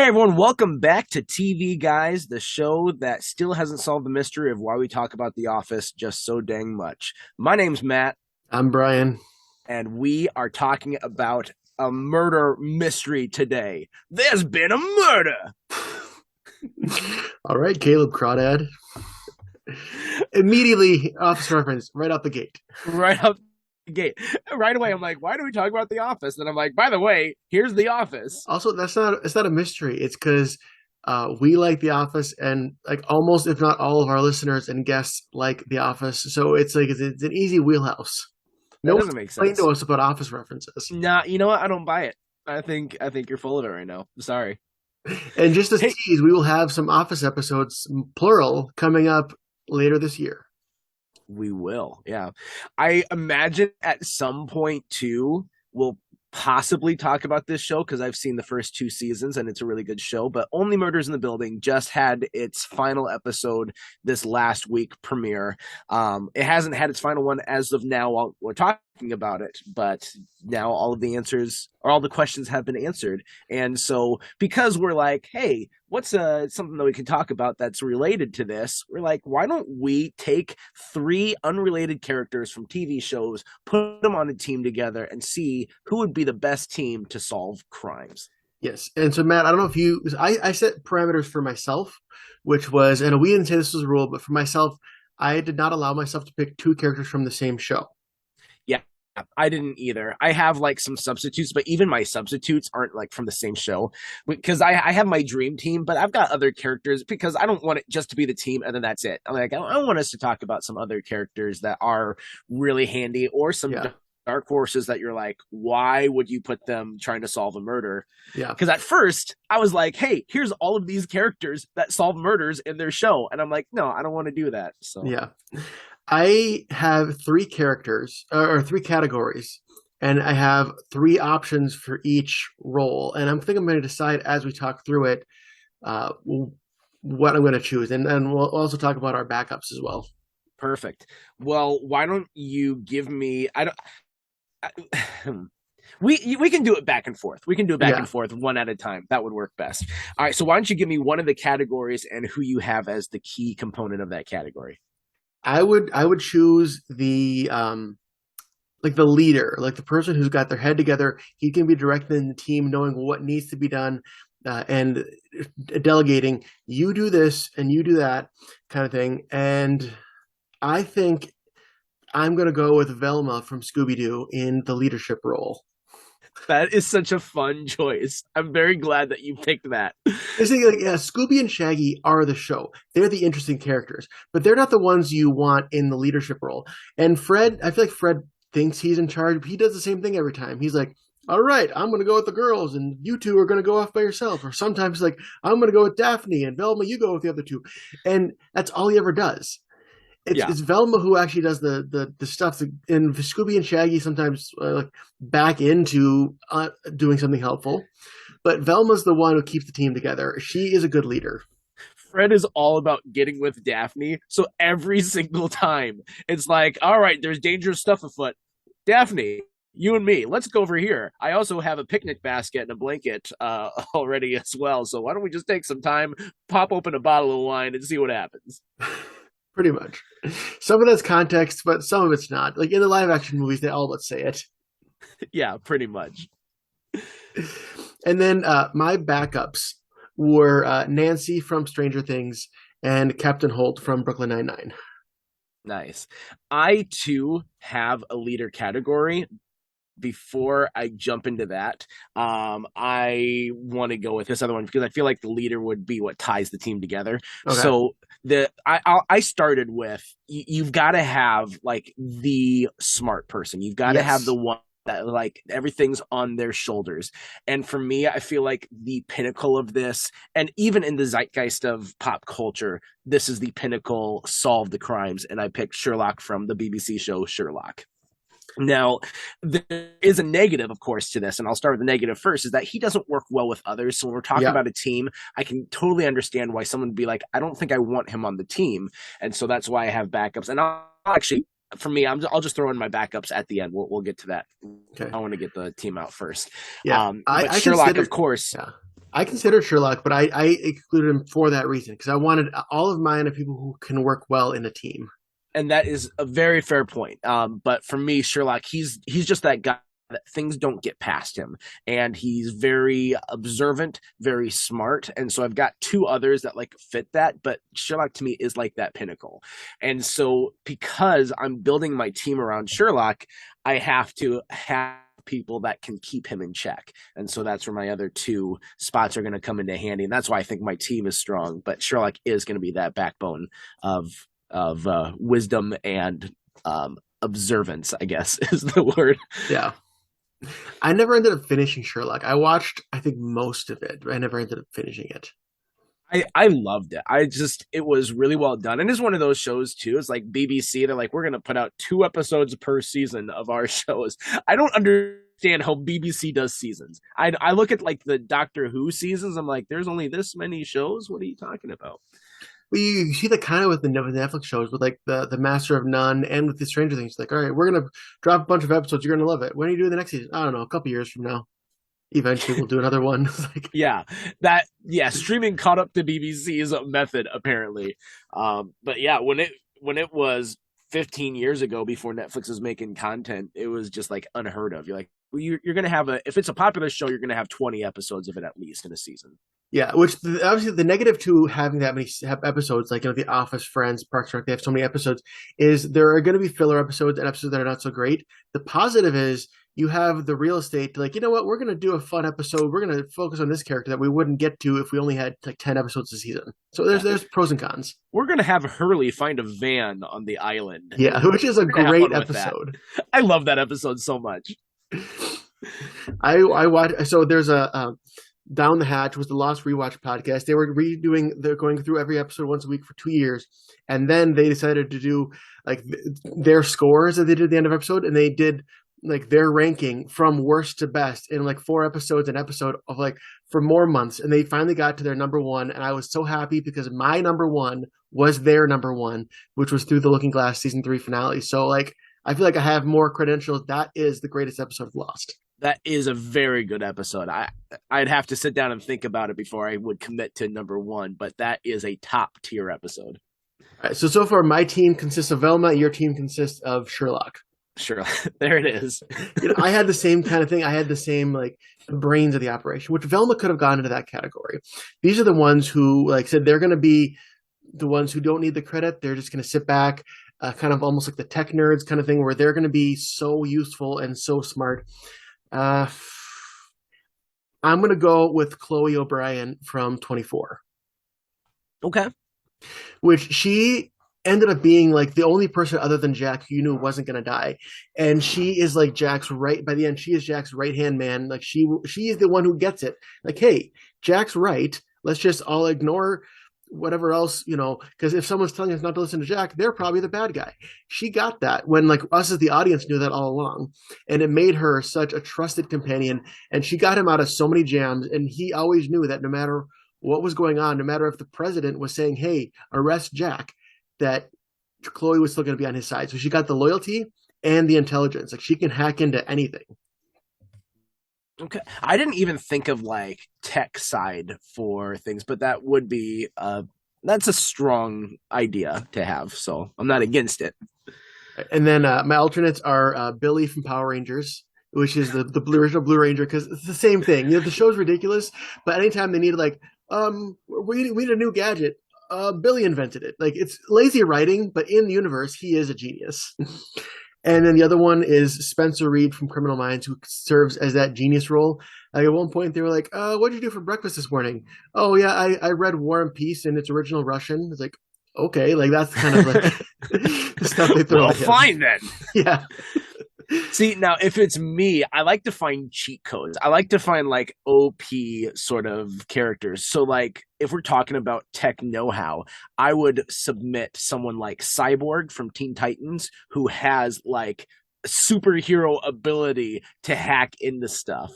Everyone, welcome back to TV Guys, the show that still hasn't solved the mystery of why we talk about The Office just so dang much. My name's Matt, I'm Brian. and we are talking about a murder mystery today. There's been a murder! All right, Caleb Crawdad. Immediately, office reference right out the gate. Right up the gate. Right away, I'm like, why do we talk about The Office? And I'm like, by the way, here's The Office. Also, it's not a mystery. It's because we like The Office, and like almost, if not all of our listeners and guests like The Office. So it's an easy wheelhouse. No That one's doesn't make complained sense. to us about office references. Nah, you know what? I don't buy it. I think you're full of it right now. Sorry. And just as Hey, tease, we will have some office episodes, plural, coming up later this year. we will, yeah. I imagine at some point too, we'll possibly talk about this show because I've seen the first two seasons and it's a really good show. But Only Murders in the Building just had its final episode this last week premiere. It hasn't had its final one as of now while we're talking about it, but now all of the answers or all the questions have been answered. And so because we're like, hey, what's something that we can talk about that's related to this? We're like, why don't we take three unrelated characters from TV shows, put them on a team together, and see who would be the best team to solve crimes? Yes. And so, Matt, I don't know if I set parameters for myself, which was, and we didn't say this was a rule, but for myself, I did not allow myself to pick two characters from the same show. Yeah, I didn't either. I have like some substitutes, but even my substitutes aren't like from the same show because I have my dream team, but I've got other characters because I don't want it just to be the team and then that's it. I'm like, I want us to talk about some other characters that are really handy or some Yeah. dark horses that you're like, why would you put them trying to solve a murder? Yeah. Because at first I was like, hey, here's all of these characters that solve murders in their show. And I'm like, no, I don't want to do that. So Yeah. I have three characters or three categories, and I have three options for each role. And I'm thinking I'm going to decide as we talk through it uh, what I'm going to choose. And we'll also talk about our backups as well. perfect. Well, why don't you give me? I don't. I, we can do it back and forth. We can do it back Yeah. and forth one at a time. That would work best. All right. So why don't you give me one of the categories and who you have as the key component of that category? I would choose the like the leader, like the person who's got their head together. He can be directing the team, knowing what needs to be done, and delegating. You do this and you do that kind of thing. And I think I'm going to go with Velma from Scooby Doo in the leadership role. That is such a fun choice. I'm very glad that you picked that. It's like, yeah, Scooby and Shaggy are the show. They're the interesting characters, but they're not the ones you want in the leadership role. And Fred, I feel like Fred thinks he's in charge. He does the same thing every time. He's like, all right, I'm going to go with the girls, and you two are going to go off by yourself. Or sometimes he's like, I'm going to go with Daphne, and Velma, you go with the other two. And that's all he ever does. Yeah. It's Velma who actually does the stuff. And Scooby and Shaggy sometimes like back into doing something helpful. But Velma's the one who keeps the team together. She is a good leader. Fred is all about getting with Daphne. So every single time, it's like, all right, there's dangerous stuff afoot. Daphne, you and me, let's go over here. I also have a picnic basket and a blanket already as well. So why don't we just take some time, pop open a bottle of wine, and see what happens? Pretty much. Some of that's context, but some of it's not. Like in the live action movies, they all but say it. Yeah, pretty much. And then my backups were Nancy from Stranger Things and Captain Holt from Brooklyn Nine-Nine. Nice. I too have a leader category. Before I jump into that, I want to go with this other one because I feel like the leader would be what ties the team together. Okay. So I started with you've got to have like the smart person. You've got to have Yes. the one that like everything's on their shoulders. And for me, I feel like the pinnacle of this, and even in the zeitgeist of pop culture, this is the pinnacle solve the crimes. And I picked Sherlock from the BBC show Sherlock. Now, there is a negative, of course, to this, and I'll start with the negative first, is that he doesn't work well with others. So when we're talking Yeah. about a team, I can totally understand why someone would be like, I don't think I want him on the team. And so that's why I have backups. And I'll actually, for me, I'll just throw in my backups at the end. We'll get to that. Okay. I want to get the team out first. Yeah. But I Sherlock, considered. of course, Yeah. I considered Sherlock, but I excluded him for that reason because I wanted all of mine are people who can work well in a team. And that is a very fair point. But for me, Sherlock, he's just that guy that things don't get past him, and he's very observant, very smart. And so I've got two others that like fit that, but Sherlock to me is like that pinnacle. And so because I'm building my team around Sherlock, I have to have people that can keep him in check. And so that's where my other two spots are going to come into handy. And that's why I think my team is strong, but Sherlock is going to be that backbone of wisdom and observance, I guess is the word. Yeah. I never ended up finishing Sherlock. I watched, I think, most of it, but I never ended up finishing it. I loved it. It was really well done. And it's one of those shows too. It's like BBC. They're like, we're going to put out 2 episodes per season of our shows. I don't understand how BBC does seasons. I look at like the Doctor Who seasons. I'm like, there's only this many shows. What are you talking about? Well, you see that kind of with the Netflix shows, with like the Master of None and with the Stranger Things. Like, all right, we're gonna drop a bunch of episodes. You're gonna love it. When are you doing the next season? I don't know. A couple years from now, eventually we'll do another one. Like, Yeah, streaming caught up to BBC's method apparently. But yeah, when it was 15 years ago before Netflix was making content, it was just like unheard of. You're like, well, you're gonna have if it's a popular show, you're gonna have 20 episodes of it at least in a season. yeah, obviously the negative to having that many episodes, like The Office, Friends, Parks and Rec, they have so many episodes, is there are going to be filler episodes and episodes that are not so great. The positive is you have the real estate to like, you know what, we're going to do a fun episode. We're going to focus on this character that we wouldn't get to if we only had like 10 episodes a season. So there's pros and cons. We're gonna have Hurley find a van on the island. Yeah, which is a great episode. I love that episode so much. I watch. So there's a Down the Hatch was the Lost Rewatch podcast. They were they're going through every episode once a week for 2 years, and then they decided to do like their scores that they did at the end of episode, and they did like their ranking from worst to best in like 4 episodes an episode of like for more months, and they finally got to their number one, and I was so happy because my number one was their number one, which was Through the Looking Glass season 3 finale. So like I feel like I have more credentials. That is the greatest episode of Lost. That is a very good episode. I'd have to sit down and think about it before I would commit to number one, but that is a top tier episode. All right, so far my team consists of Velma. Your team consists of Sherlock. Sure, there it is. I had the same kind of thing. I had the same like brains of the operation, which Velma could have gone into that category. These are the ones who, like I said, they're going to be the ones who don't need the credit. They're just going to sit back, kind of almost like the tech nerds kind of thing, where they're going to be so useful and so smart. I'm going to go with Chloe O'Brien from 24. Okay. Which she ended up being like the only person other than Jack who you knew wasn't going to die. And she is like Jack's by the end, she is Jack's right-hand man. Like she is the one who gets it. Like, hey, Jack's right. Let's just all ignore whatever else, because if someone's telling us not to listen to Jack, they're probably the bad guy. She got that when like us as the audience knew that all along, and it made her such a trusted companion, and she got him out of so many jams, and he always knew that no matter what was going on, no matter if the president was saying, hey, arrest Jack, that Chloe was still going to be on his side. So she got the loyalty and the intelligence. Like she can hack into anything. Okay. I didn't even think of like tech side for things, but that would be that's a strong idea to have. So I'm not against it. And then my alternates are Billy from Power Rangers, which is the original Blue Ranger, because it's the same thing. The show's ridiculous, but anytime they needed like, we need a new gadget, Billy invented it. Like it's lazy writing, but in the universe, he is a genius. And then the other one is Spencer Reed from Criminal Minds, who serves as that genius role. Like at one point, they were like, what did you do for breakfast this morning? Oh, yeah, I read War and Peace in its original Russian. It's like, okay, like that's kind of like the stuff they throw at him. Fine then. Yeah. See, now if it's me, I like to find cheat codes. I like to find like OP sort of characters. So like if we're talking about tech know-how, I would submit someone like Cyborg from Teen Titans, who has like superhero ability to hack into stuff.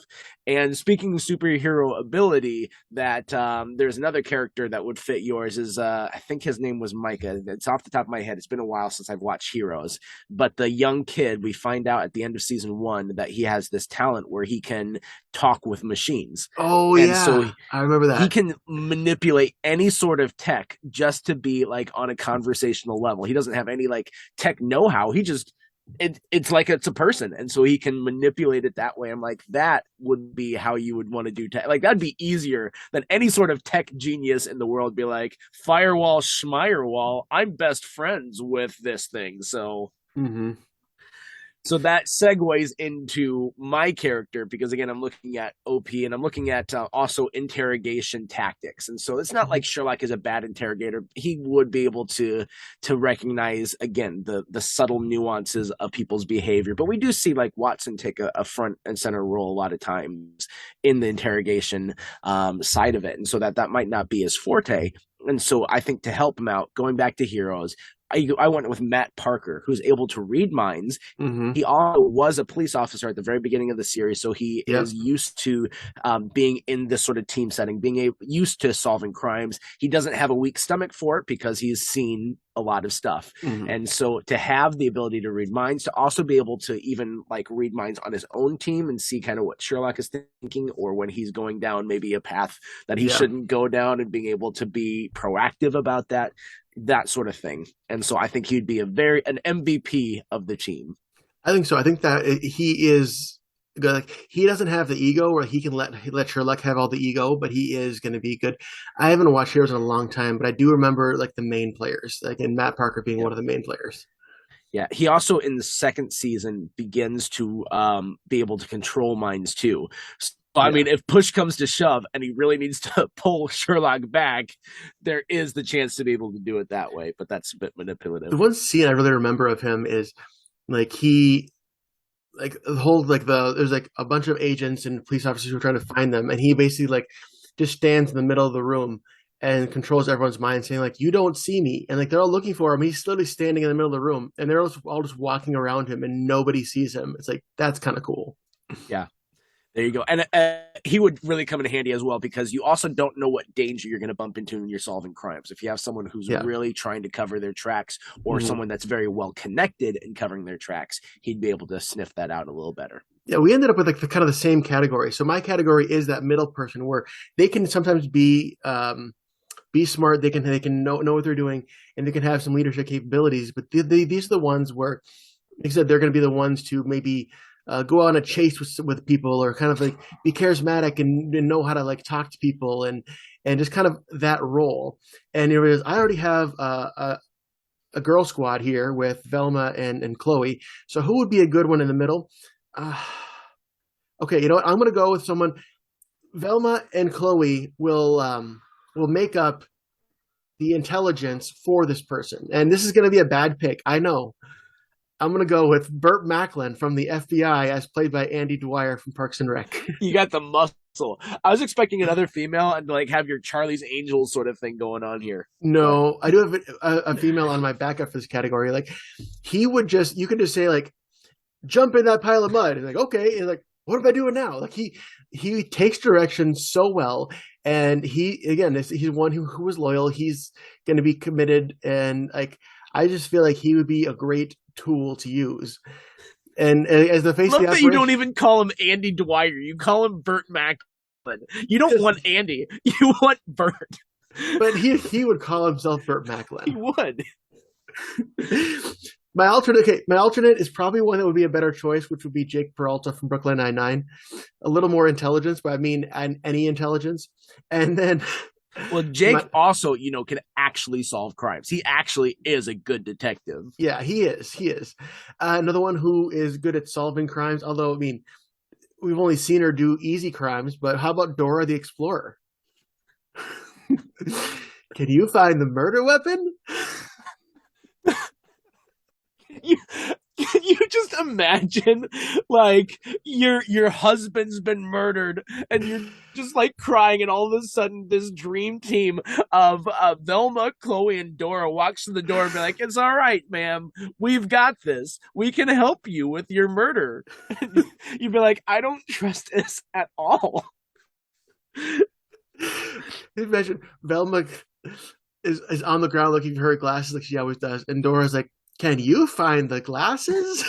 And speaking of superhero ability, that there's another character that would fit yours is I think his name was Micah. It's off the top of my head. It's been a while since I've watched Heroes, but the young kid, we find out at the end of season 1 that he has this talent where he can talk with machines. Oh And yeah, so I remember he that. can manipulate any sort of tech just to be like on a conversational level. He doesn't have any like tech know-how. He just it's like it's a person, and so he can manipulate it that way. I'm like, that would be how you would want to do tech. Like that'd be easier than any sort of tech genius in the world. Be like, firewall schmirewall, I'm best friends with this thing. Hmm. So that segues into my character because again, I'm looking at OP and I'm looking at also interrogation tactics, and so it's not like Sherlock is a bad interrogator. He would be able to recognize again the subtle nuances of people's behavior, but we do see like Watson take a front and center role a lot of times in the interrogation side of it, and so that might not be his forte. And so I think to help him out, going back to Heroes, I went with Matt Parker, who's able to read minds. Hmm. He also was a police officer at the very beginning of the series, so he Yep. is used to being in this sort of team setting, used to solving crimes. He doesn't have a weak stomach for it because he's seen a lot of stuff, Hmm. and so to have the ability to read minds, to also be able to even like read minds on his own team and see kind of what Sherlock is thinking, or when he's going down maybe a path that he Yeah. shouldn't go down, and being able to be proactive about that sort of thing. And so I think he'd be an MVP of the team. I think so. I think that he is good. Like, he doesn't have the ego where he can let Sherlock have all the ego, but he is going to be good. I haven't watched Heroes in a long time, but I do remember like the main players, like and Matt Parker being one of the main players. Yeah, he also in the second season begins to be able to control minds too. So, I Yeah. mean, if push comes to shove and he really needs to pull Sherlock back, there is the chance to be able to do it that way, but that's a bit manipulative. The one scene I really remember of him is like he like the whole like there's like a bunch of agents and police officers who are trying to find them, and he basically like just stands in the middle of the room and controls everyone's mind, saying like, "You don't see me," and like they're all looking for him. He's literally standing in the middle of the room, and they're all just walking around him, and nobody sees him. It's like that's kind of cool. Yeah. There you go. And he would really come in handy as well because you also don't know what danger you're going to bump into when you're solving crimes. If you have someone who's Yeah. really trying to cover their tracks or Mhm. someone that's very well connected in covering their tracks, he'd be able to sniff that out a little better. Yeah, we ended up with like the kind of the same category. So my category is that middle person where they can sometimes be smart. They can know what they're doing, and they can have some leadership capabilities. But these are the ones where, like I said, they're going to be the ones to maybe go on a chase with people, or kind of like be charismatic and know how to like talk to people, and just kind of that role. And it was, I already have a girl squad here with Velma and Chloe. So who would be a good one in the middle? Uh, okay, you know what? I'm going to go with someone. Velma and Chloe will make up the intelligence for this person. And this is going to be a bad pick. I know. I'm going to go with Burt Macklin from the FBI as played by Andy Dwyer from Parks and Rec. You got the muscle. I was expecting another female and like have your Charlie's Angels sort of thing going on here. No, I do have a female on my backup for this category. Like you could just say like, jump in that pile of mud. And like, okay. And like, what am I doing now? Like he takes direction so well. And he's one who was loyal. He's going to be committed. And like, I just feel like he would be a great tool to use. And as the face Love of the that you operation, don't even call him Andy Dwyer. You call him Burt Macklin. You don't want Andy. You want Burt. but he would call himself Burt He Macklin. would. My alternate is probably one that would be a better choice, which would be Jake Peralta from Brooklyn Nine-Nine. A little more intelligence, but I mean any intelligence. And then Well, Jake also, can actually solve crimes. He actually is a good detective. Yeah, he is. He is. Another one who is good at solving crimes, although, I mean, we've only seen her do easy crimes, but how about Dora the Explorer? Can you find the murder weapon? You, Can you just imagine, like, your husband's been murdered, and you're just like crying, and all of a sudden, this dream team of Velma, Chloe, and Dora walks to the door and be like, "It's all right, ma'am. We've got this. We can help you with your murder." You'd be like, "I don't trust this at all." Imagine Velma is on the ground looking for her glasses like she always does, and Dora's like, "Can you find the glasses?"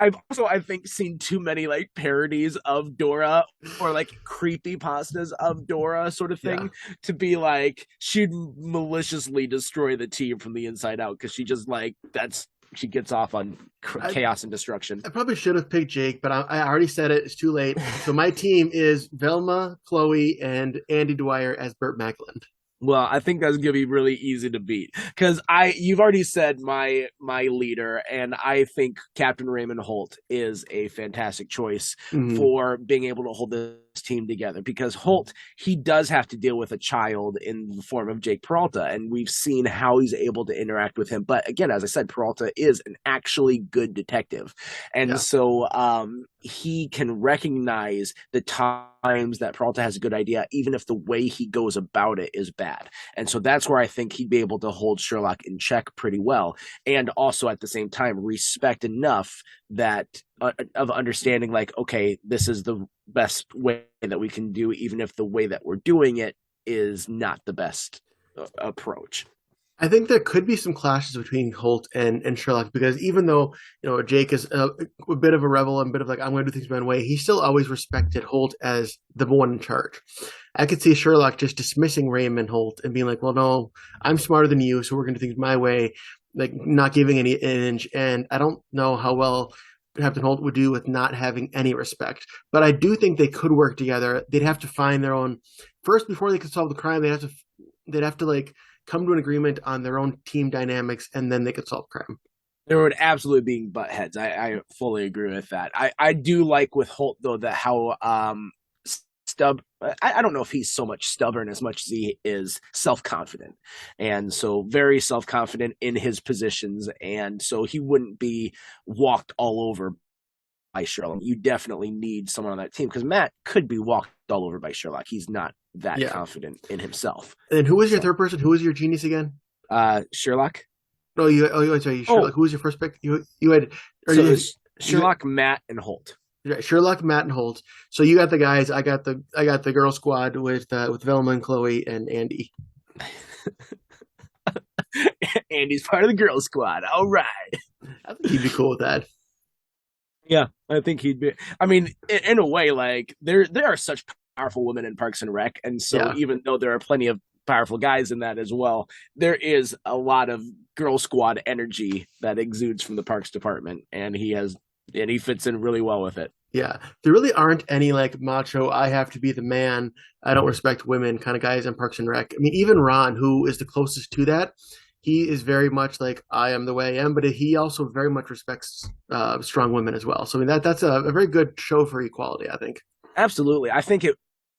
I've also, I think, seen too many like parodies of Dora or like creepy pastas of Dora sort of Yeah. thing to be like she'd maliciously destroy the team from the inside out because she just like that's she gets off on I, chaos and destruction. I probably should have picked Jake, but I already said it. It's too late. So my team is Velma, Chloe, and Andy Dwyer as Burt Macklin. Well, I think that's gonna be really easy to beat because you've already said my leader, and I think Captain Raymond Holt is a fantastic choice Mhm. for being able to hold this team together because Holt, he does have to deal with a child in the form of Jake Peralta, and we've seen how he's able to interact with him. But again, as I said, Peralta is an actually good detective, and Yeah. so he can recognize the times that Peralta has a good idea, even if the way he goes about it is bad. And so that's where I think he'd be able to hold Sherlock in check pretty well, and also at the same time respect enough that of understanding, like, okay, this is the best way that we can do, even if the way that we're doing it is not the best approach. I think there could be some clashes between Holt and Sherlock because even though Jake is a bit of a rebel and a bit of like I'm going to do things my own way, he still always respected Holt as the one in charge. I could see Sherlock just dismissing Raymond Holt and being like, "Well, no, I'm smarter than you, so we're going to do things my way," like not giving any inch. And I don't know how well Captain Holt would do with not having any respect, but I do think they could work together. They'd have to find their own first before they could solve the crime. They'd have to like come to an agreement on their own team dynamics, and then they could solve crime. There would absolutely be butt heads. I fully agree with that. I do like with Holt though that how I don't know if he's so much stubborn as much as he is self-confident, and so very self-confident in his positions, and so he wouldn't be walked all over by Sherlock. You definitely need someone on that team because Matt could be walked all over by Sherlock. He's not that Yeah. confident in himself. And who was your So, third person? Who was your genius again? Sherlock. No, you. Oh, sorry, Sherlock. Who was your first pick? You had. Or So you, it's Sherlock, Matt, and Holt. Sherlock, Matt, and Holt. So you got the guys. I got the girl squad with Velma and Chloe and Andy. Andy's part of the girl squad. All right. I think he'd be cool with that. Yeah, I think he'd be. I mean, in a way, like there are such powerful women in Parks and Rec, and so Yeah. even though there are plenty of powerful guys in that as well, there is a lot of girl squad energy that exudes from the Parks department, and he fits in really well with it. Yeah, there really aren't any like macho. I have to be the man. I don't respect women kind of guys in Parks and Rec. I mean, even Ron, who is the closest to that, he is very much like I am the way I am, but he also very much respects strong women as well. So I mean that's a very good show for equality, I think. Absolutely, I think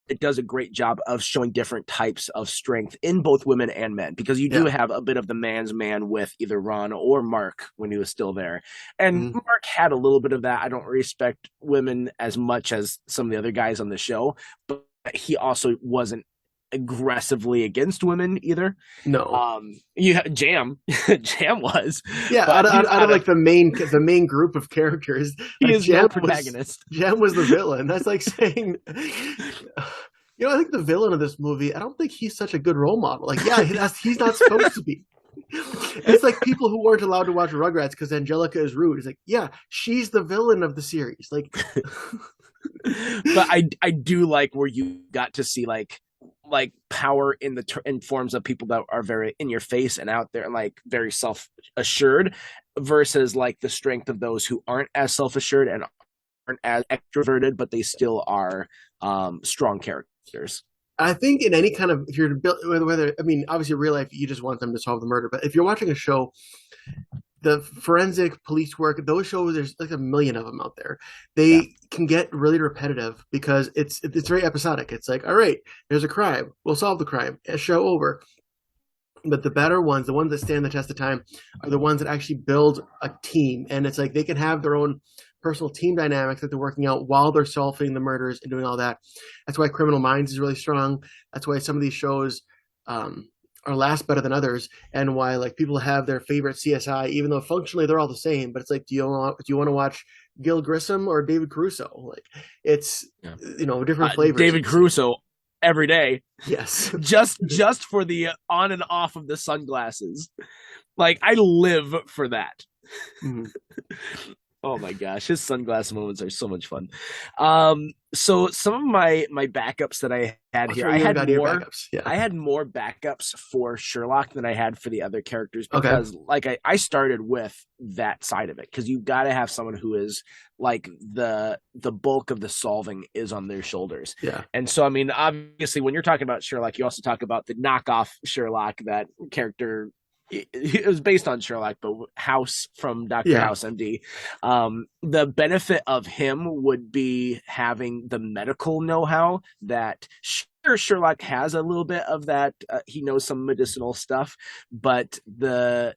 it does a great job of showing different types of strength in both women and men because you do Yeah. have a bit of the man's man with either Ron or Mark when he was still there. And Mhm. Mark had a little bit of that. I don't respect women as much as some of the other guys on the show, but he also wasn't aggressively against women either. No. You Jam, Jam was, Yeah, but he's out of like the main group of characters, he like is no Jam protagonist. Jam was the villain. That's like saying, I think the villain of this movie, I don't think he's such a good role model. Like, yeah, he's not supposed to be. It's like people who weren't allowed to watch Rugrats because Angelica is rude. It's like, yeah, she's the villain of the series. Like, But I do like where you got to see like power in forms of people that are very in your face and out there and like very self assured versus like the strength of those who aren't as self assured and aren't as extroverted, but they still are strong characters. I think in any kind of if you're whether I mean obviously in real life you just want them to solve the murder, but if you're watching a show, the forensic police work, those shows there's like a million of them out there. They Yeah. can get really repetitive because it's very episodic. It's like, all right, there's a crime, we'll solve the crime, a show over. But the better ones, the ones that stand the test of time, are the ones that actually build a team. And it's like they can have their own personal team dynamics that they're working out while they're solving the murders and doing all that. That's why Criminal Minds is really strong. That's why some of these shows are last better than others, and why like people have their favorite CSI, even though functionally they're all the same. But it's like, do you want to watch Gil Grissom or David Caruso? Like, it's different flavors. David Caruso every day. Yes. just for the on and off of the sunglasses. Like, I live for that. Mm-hmm. Oh my gosh, his sunglass moments are so much fun. So some of my backups that I had here, I had more backups. Yeah. I had more backups for Sherlock than I had for the other characters because like I started with that side of it, because you got to have someone who is like the bulk of the solving is on their shoulders. Yeah. And so I mean, obviously when you're talking about Sherlock, you also talk about the knockoff Sherlock, that character. It was based on Sherlock, but House from Dr. House, MD. The benefit of him would be having the medical know-how that Sherlock has a little bit of that. He knows some medicinal stuff, but there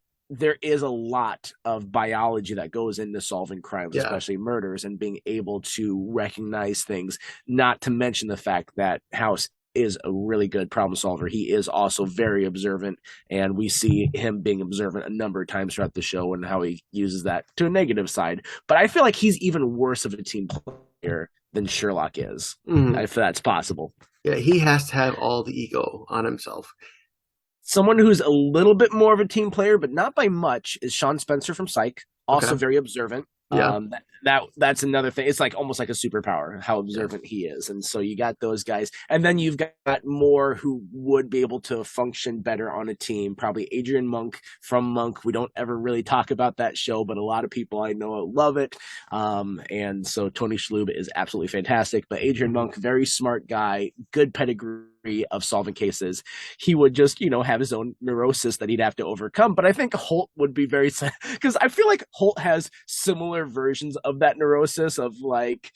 is a lot of biology that goes into solving crimes, especially murders, and being able to recognize things, not to mention the fact that House is a really good problem solver. He is also very observant, and we see him being observant a number of times throughout the show and how he uses that to a negative side. But I feel like he's even worse of a team player than Sherlock is, if that's possible. Yeah, he has to have all the ego on himself. Someone who's a little bit more of a team player, but not by much, is Sean Spencer from Psych. Also very observant. Yeah. That's another thing. It's like almost like a superpower how observant he is. And so you got those guys. And then you've got more who would be able to function better on a team. Probably Adrian Monk from Monk. We don't ever really talk about that show, but a lot of people I know love it. And so Tony Shalhoub is absolutely fantastic. But Adrian Monk, very smart guy, good pedigree of solving cases. He would just, have his own neurosis that he'd have to overcome. But I think Holt would be very, because I feel like Holt has similar versions of that neurosis of like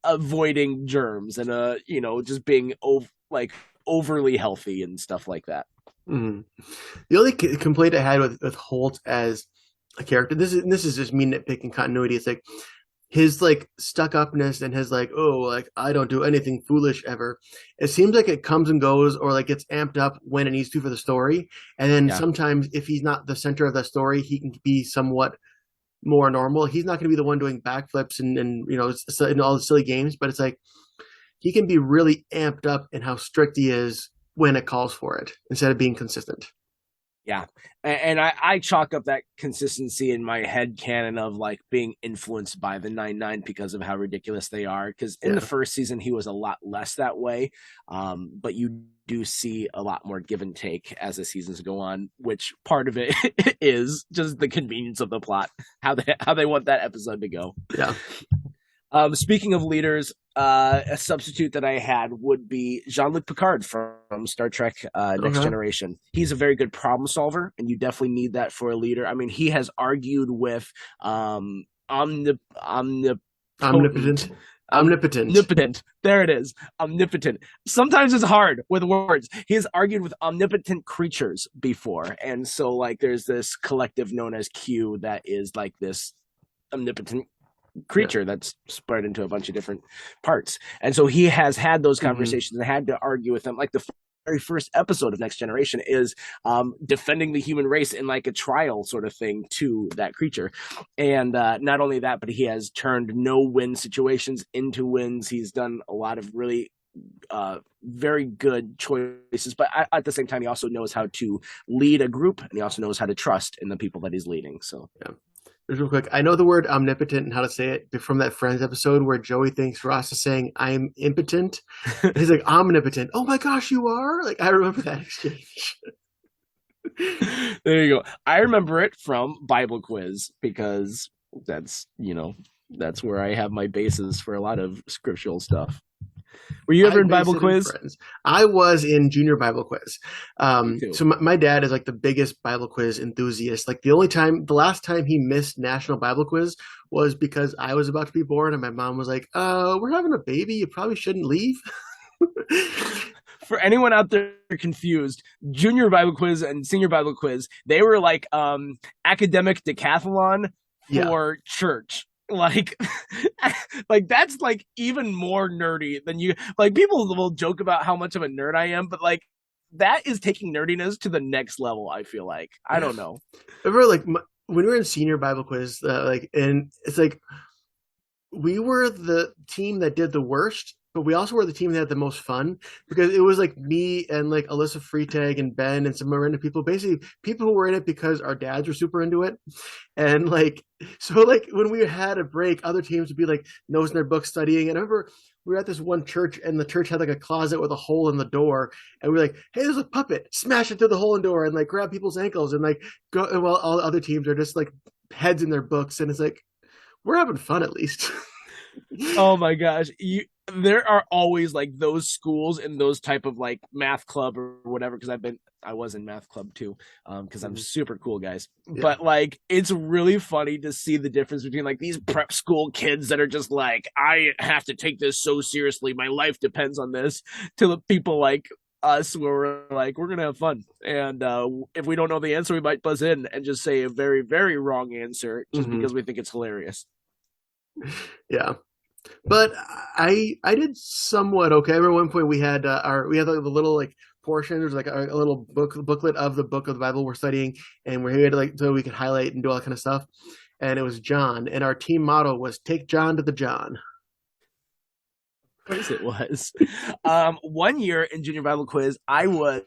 avoiding germs and just being overly healthy and stuff like that. Mm-hmm. The only complaint I had with Holt as a character, this is just me nitpicking continuity. It's like his like stuck upness and his like, I don't do anything foolish ever. It seems like it comes and goes, or like gets amped up when it needs to for the story. And then sometimes if he's not the center of the story, he can be somewhat more normal. He's not going to be the one doing backflips and in all the silly games, but it's like he can be really amped up in how strict he is when it calls for it instead of being consistent. Yeah. And I chalk up that consistency in my head canon of like being influenced by the 9-9 because of how ridiculous they are. Because in the first season, he was a lot less that way. But you do see a lot more give and take as the seasons go on, which part of it is just the convenience of the plot, how they want that episode to go. Yeah. Speaking of leaders, a substitute that I had would be Jean-Luc Picard from Star Trek Next Generation. He's a very good problem solver, and you definitely need that for a leader. I mean, he has argued with omnipotent. There it is. Omnipotent. Sometimes it's hard with words. He has argued with omnipotent creatures before. And so like there's this collective known as Q that is like this omnipotent creature that's spread into a bunch of different parts. And so he has had those conversations and had to argue with them. Like the very first episode of Next Generation is defending the human race in like a trial sort of thing to that creature. And not only that, but he has turned no-win situations into wins. He's done a lot of really very good choices, but at the same time, he also knows how to lead a group, and he also knows how to trust in the people that he's leading. So Just real quick, I know the word omnipotent and how to say it from that Friends episode where Joey thinks Ross is saying, I'm impotent. And he's like, omnipotent. Oh my gosh, you are? Like, I remember that exchange. There you go. I remember it from Bible quiz because that's where I have my basis for a lot of scriptural stuff. Were you ever in Bible quiz? I was in junior Bible quiz. So my dad is like the biggest Bible quiz enthusiast. Like the last time he missed National Bible Quiz was because I was about to be born and my mom was like, we're having a baby. You probably shouldn't leave. for anyone out there confused, junior Bible quiz and senior Bible quiz, they were like academic decathlon Yeah. for church. Like like that's like even more nerdy than you like people will joke about how much of a nerd I am, but like that is taking nerdiness to the next level, I feel like. I don't know. Remember, like when we were in senior Bible quiz, like, and it's like we were the team that did the worst, but we also were the team that had the most fun because it was like me and like Alyssa Freitag and Ben and some random people, basically people who were in it because our dads were super into it. And like, so like when we had a break, other teams would be like nose in their book studying. And I remember we were at this one church and the church had like a closet with a hole in the door. And we were like, hey, there's a puppet, smash it through the hole in the door and like grab people's ankles and like go. And while all the other teams are just like heads in their books. And it's like, we're having fun at least. Oh my gosh. There are always like those schools and those type of like math club or whatever because I was in math club too because I'm super cool guys. Yeah. But like it's really funny to see the difference between like these prep school kids that are just like I have to take this so seriously, my life depends on this, to the people like us where we're like we're gonna have fun, and if we don't know the answer we might buzz in and just say a very very wrong answer just because we think it's hilarious. Yeah. But I did somewhat okay. I remember one point we had we had like the little like portion. There's like a little booklet of the book of the Bible we're studying, and we're here to like so we could highlight and do all that kind of stuff. And it was John, and our team motto was "Take John to the John." Of course it was. One year in junior Bible quiz, I was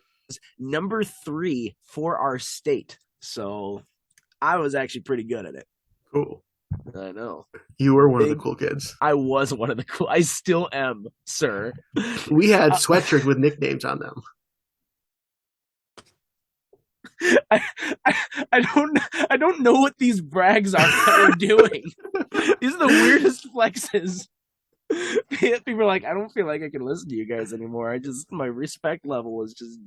number 3 for our state, so I was actually pretty good at it. Cool. I know. You were one of the cool kids. I was one of the cool. I still am, sir. We had sweatshirts with nicknames on them. I don't know what these brags are that we're doing. These are the weirdest flexes. People are like, I don't feel like I can listen to you guys anymore. My respect level is just.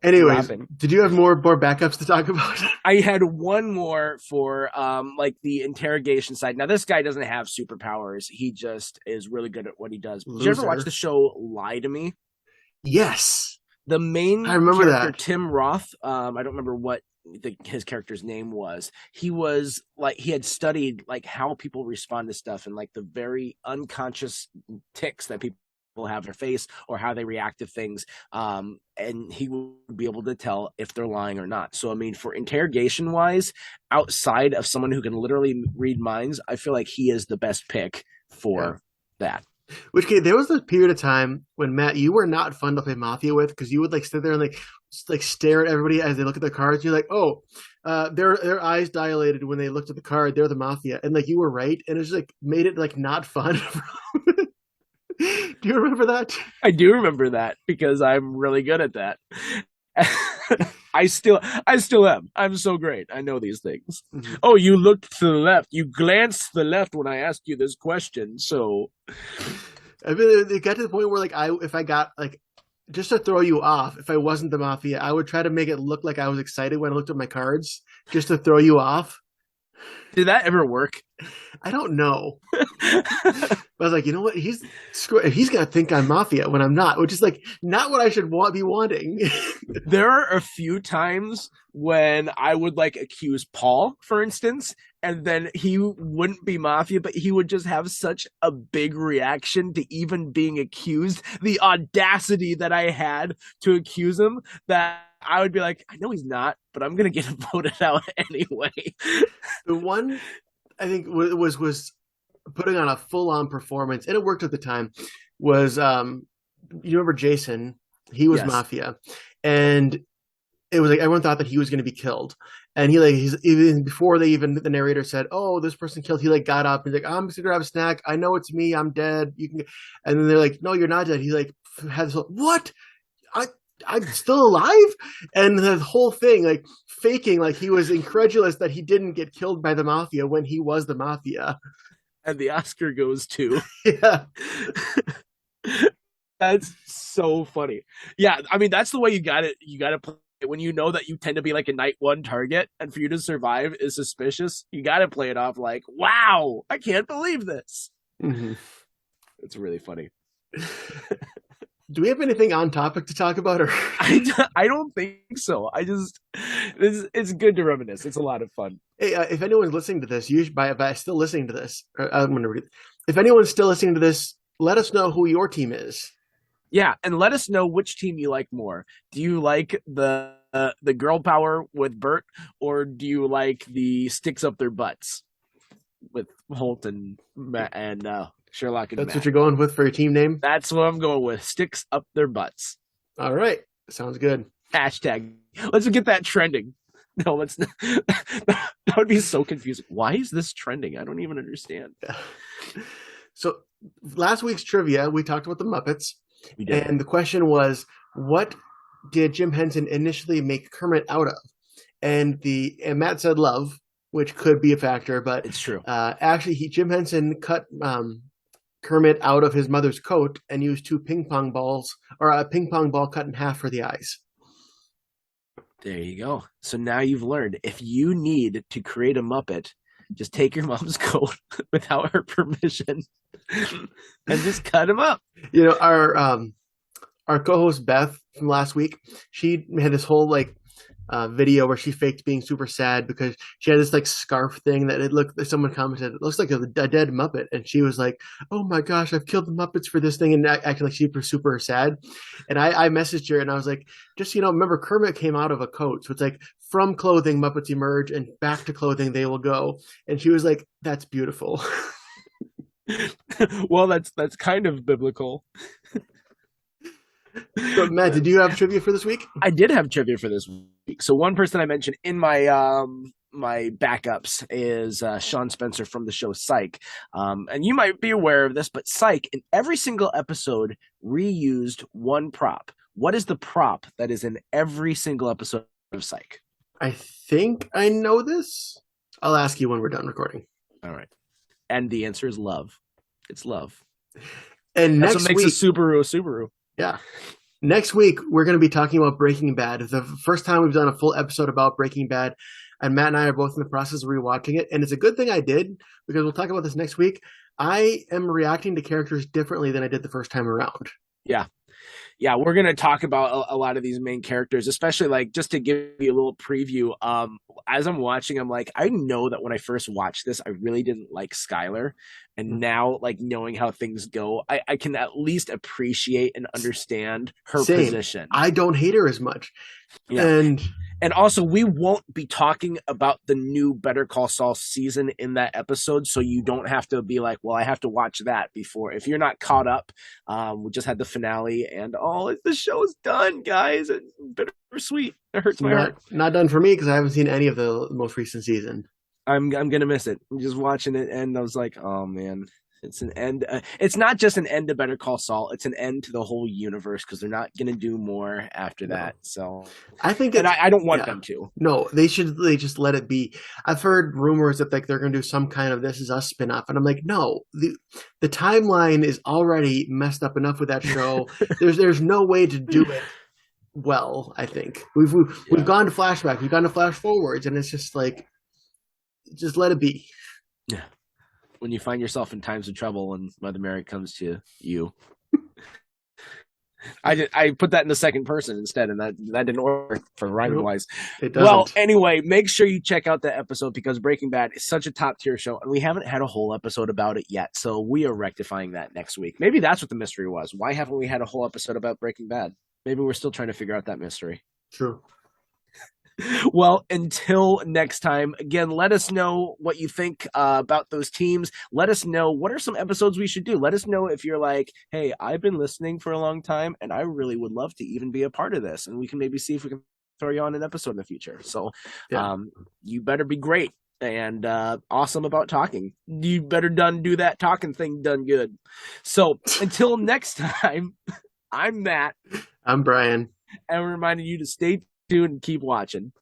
Anyways, dropping. Did you have more backups to talk about? I had one more for like the interrogation side. Now this guy doesn't have superpowers. He just is really good at what he does. Did you ever watch the show Lie to Me? Yes. The main I remember character, that. Tim Roth, I don't remember what his character's name was. He was like he had studied like how people respond to stuff and like the very unconscious tics that people have their face or how they react to things, and he would be able to tell if they're lying or not. So I mean, for interrogation wise, outside of someone who can literally read minds, I feel like he is the best pick for that. Which there was a period of time when Matt, you were not fun to play Mafia with because you would like sit there and like stare at everybody as they look at their cards. You're like, oh, their eyes dilated when they looked at the card. They're the Mafia, and like you were right, and it just like made it like not fun. Do you remember that? I do remember that because I'm really good at that. I still am. I'm so great. I know these things. Mm-hmm. Oh, you looked to the left. You glanced to the left when I asked you this question. So, I mean, it got to the point where like if I got like just to throw you off, if I wasn't the Mafia, I would try to make it look like I was excited when I looked at my cards just to throw you off. Did that ever work? I don't know. I was like, you know what? He's gonna think I'm Mafia when I'm not, which is like not what I should be wanting. There are a few times when I would like accuse Paul, for instance, and then he wouldn't be Mafia, but he would just have such a big reaction to even being accused. The audacity that I had to accuse him that I would be like, I know he's not, but I'm gonna get him voted out anyway. The one I think was putting on a full-on performance, and it worked at the time, was you remember Jason? He was Mafia, and it was like everyone thought that he was going to be killed, and he's even before the narrator said, "Oh, this person killed." He like got up and like, "I'm just gonna grab a snack. I know it's me. I'm dead. You can," and then they're like, "No, you're not dead." He like had this what? I'm still alive, and the whole thing like faking like he was incredulous that he didn't get killed by the Mafia when he was the Mafia. And the Oscar goes to yeah. That's so funny. Yeah, I mean that's the way you got it. You got to play it when you know that you tend to be like a night one target, and for you to survive is suspicious. You got to play it off like, "Wow, I can't believe this." Mm-hmm. It's really funny. Do we have anything on topic to talk about? Or I don't think so. It's good to reminisce. It's a lot of fun. hey, if anyone's listening to this, you should, by still listening to this, I'm going to read. If anyone's still listening to this, let us know who your team is. Yeah, and let us know which team you like more. Do you like the girl power with Bert, or do you like the sticks up their butts with Holt and Sherlock and That's Matt? what you're going with for your team name? That's what I'm going with. Sticks up their butts. All right. Sounds good. Hashtag. Let's get that trending. No, let's not. That would be so confusing. Why is this trending? I don't even understand. So last week's trivia, we talked about the Muppets. We did. And the question was, what did Jim Henson initially make Kermit out of? And Matt said love, which could be a factor, but It's true. actually, Jim Henson cut Kermit out of his mother's coat and used two ping pong balls, or a ping pong ball cut in half for the eyes. There you go. So now you've learned if you need to create a Muppet, just take your mom's coat without her permission and just cut him up. You know, our co-host Beth from last week, she had this whole video where she faked being super sad because she had this scarf thing that it looked. Someone commented, "It looks like a dead Muppet," and she was like, "Oh my gosh, I've killed the Muppets for this thing," and acting like she was super sad. And I messaged her and I was like, "Just remember, Kermit came out of a coat, so it's like from clothing Muppets emerge and back to clothing they will go." And she was like, "That's beautiful." Well, that's kind of biblical. So, Matt, did you have trivia for this week? I did have trivia for this week. So one person I mentioned in my my backups is Sean Spencer from the show Psych. And you might be aware of this, but Psych in every single episode reused one prop. What is the prop that is in every single episode of Psych? I think I know this. I'll ask you when we're done recording. All right. And the answer is love. It's love. And That's next what makes week, a Subaru a Subaru. yeah. Next week, we're going to be talking about Breaking Bad. The first time we've done a full episode about Breaking Bad, and Matt and I are both in the process of rewatching it. And it's a good thing I did, because we'll talk about this next week. I am reacting to characters differently than I did the first time around. Yeah. Yeah, we're going to talk about a lot of these main characters, especially just to give you a little preview. As I'm watching, I'm like, I know that when I first watched this, I really didn't like Skylar. And now, knowing how things go, I can at least appreciate and understand her Same. position. I don't hate her as much. Yeah. And also, we won't be talking about the new Better Call Saul season in that episode, so you don't have to be like, well, I have to watch that before. If you're not caught up, we just had the finale, and the show's done, guys. It's bittersweet. It hurts my heart. Not done for me, because I haven't seen any of the most recent season. I'm gonna miss it. I'm just watching it, and I was like, oh man. It's an end. It's not just an end to Better Call Saul. It's an end to the whole universe, because they're not going to do more after that. So I think, and I don't want them to. No, they should. They just let it be. I've heard rumors that they're going to do some kind of This Is Us spinoff, and I'm like, no. The timeline is already messed up enough with that show. there's no way to do it well. I think we've gone to flashback, we've gone to flash forwards, and it's just just let it be. Yeah. When you find yourself in times of trouble and Mother Mary comes to you. I put that in the second person instead, and that didn't work for rhyming wise. Well, anyway, make sure you check out that episode, because Breaking Bad is such a top tier show, and we haven't had a whole episode about it yet. So we are rectifying that next week. Maybe that's what the mystery was. Why haven't we had a whole episode about Breaking Bad? Maybe we're still trying to figure out that mystery. True. Well, until next time, again, let us know what you think about those teams. Let us know what are some episodes we should do. Let us know if you're like, hey, I've been listening for a long time, and I really would love to even be a part of this. And we can maybe see if we can throw you on an episode in the future. So you better be great and awesome about talking. You better do that talking thing done good. So until next time, I'm Matt. I'm Brian. And we're reminding you to stay tuned and keep watching.